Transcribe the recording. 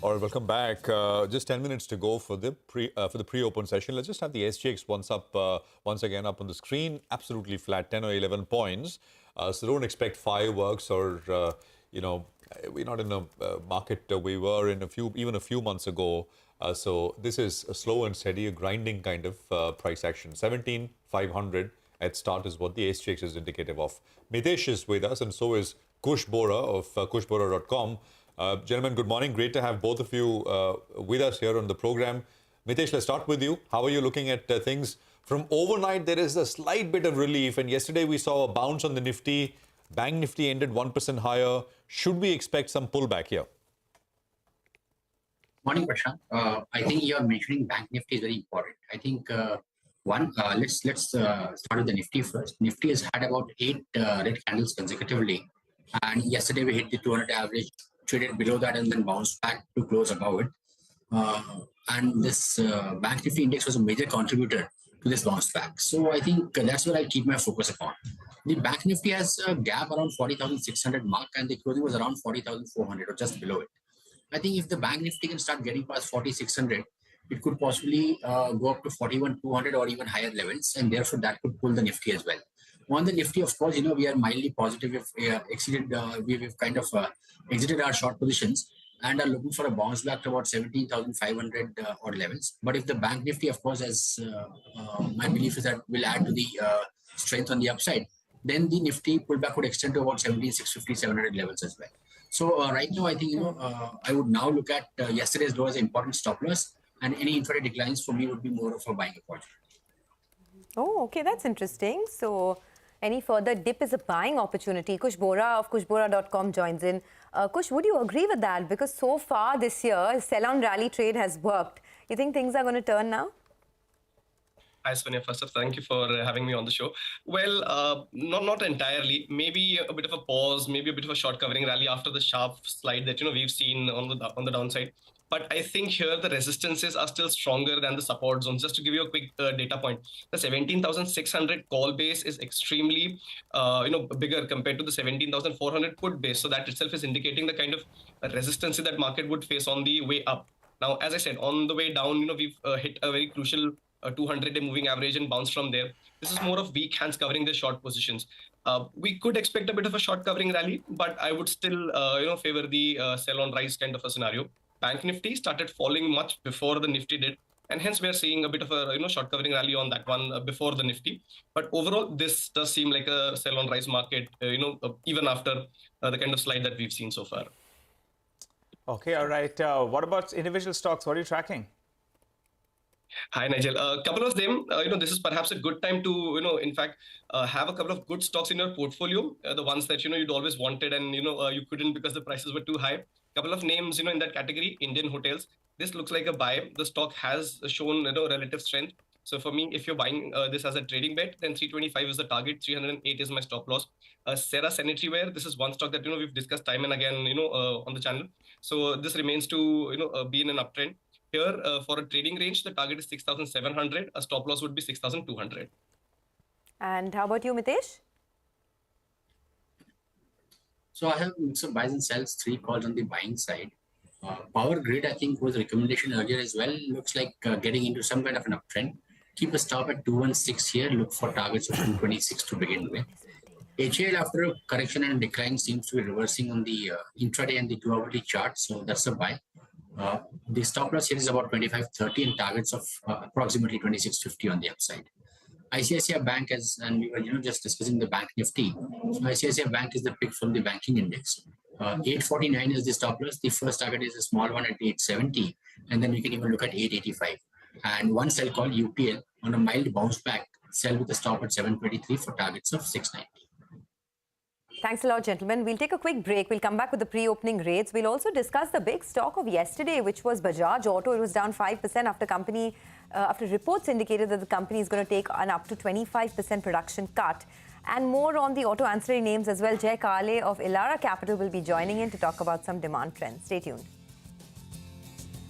All right, welcome back. Just 10 minutes to go for the pre-open session. Let's just have the SGX once again up on the screen. Absolutely flat, 10 or 11 points. So don't expect fireworks or we're not in a market we were in even a few months ago. So this is a slow and steady, a grinding kind of price action. 17,500 at start is what the SGX is indicative of. Mitessh is with us, and so is Kush Bohra of kushbohra.com. Gentlemen, good morning. Great to have both of you with us here on the program. Mitessh, let's start with you. How are you looking at things? From overnight, there is a slight bit of relief, and yesterday we saw a bounce on the Nifty. Bank Nifty ended 1% higher. Should we expect some pullback here? Morning, Prashant. I think you're mentioning Bank Nifty is very important. I think let's start with the Nifty first. Nifty has had about 8 red candles consecutively, and yesterday we hit the 200 average, traded below that, and then bounced back to close above it. And this Bank Nifty index was a major contributor to this bounce back. So I think that's where I keep my focus upon. The Bank Nifty has a gap around 40,600 mark, and the closing was around 40,400 or just below it. I think if the Bank Nifty can start getting past 4,600, it could possibly go up to 41,200 or even higher levels, and therefore that could pull the Nifty as well. On the Nifty, of course, we are mildly positive. We've kind of exited our short positions and are looking for a bounce back to about 17,500 odd levels. But if the Bank Nifty, of course, as my belief is that will add to the strength on the upside, then the Nifty pullback would extend to about 17,650, 700 levels as well. So right now, I think I would now look at yesterday's low as an important stop loss, and any intraday declines for me would be more of a buying opportunity. Oh, okay, that's interesting. So any further dip is a buying opportunity. Kush Bohra of kushbohra.com joins in. Kush, would you agree with that? Because so far this year, sell-on rally trade has worked. You think things are going to turn now? Hi, Sonia. First of all, thank you for having me on the show. Well, not entirely. Maybe a bit of a pause, maybe a bit of a short covering rally after the sharp slide that we've seen on the downside. But I think here the resistances are still stronger than the support zones. Just to give you a quick data point, the 17,600 call base is extremely bigger compared to the 17,400 put base. So that itself is indicating the kind of resistance that market would face on the way up. Now, as I said, on the way down, we've hit a very crucial 200-day moving average and bounce from there. This is more of weak hands covering the short positions. We could expect a bit of a short covering rally, but I would still favor the sell on rise kind of a scenario. Bank Nifty started falling much before the Nifty did, and hence we are seeing a bit of a short covering rally on that one before the Nifty. But overall, this does seem like a sell on rise market, even after the kind of slide that we've seen so far. Okay, all right. What about individual stocks? What are you tracking? Hi, Nigel. A couple of them, this is perhaps a good time to, in fact, have a couple of good stocks in your portfolio, the ones that, you'd always wanted and, you couldn't because the prices were too high. Couple of names, in that category, Indian hotels. This looks like a buy. The stock has shown, relative strength. So for me, if you're buying this as a trading bet, then 325 is the target, 308 is my stop loss. Cera Sanitaryware, this is one stock that, we've discussed time and again, on the channel. So this remains to, be in an uptrend. Here, for a trading range, the target is 6,700. A stop loss would be 6,200. And how about you, Mitessh? So I have a mix of buys and sells, 3 calls on the buying side. Power Grid, I think, was a recommendation earlier as well. Looks like getting into some kind of an uptrend. Keep a stop at 216 here. Look for targets of 226 to begin with. HAL, after a correction and decline, seems to be reversing on the intraday and the 2-hourly chart. So that's a buy. The stop loss here is about 25.30 and targets of approximately 26.50 on the upside. ICICI Bank, and we were just discussing the Bank Nifty. So ICICI Bank is the pick from the banking index. 849 is the stop loss. The first target is a small one at 870, and then we can even look at 885. And one sell called UPL on a mild bounce back, sell with a stop at 723 for targets of 690. Thanks a lot, gentlemen. We'll take a quick break. We'll come back with the pre-opening rates. We'll also discuss the big stock of yesterday, which was Bajaj Auto. It was down 5% after reports indicated that the company is going to take an up to 25% production cut. And more on the auto ancillary names as well. Jay Kale of Elara Capital will be joining in to talk about some demand trends. Stay tuned.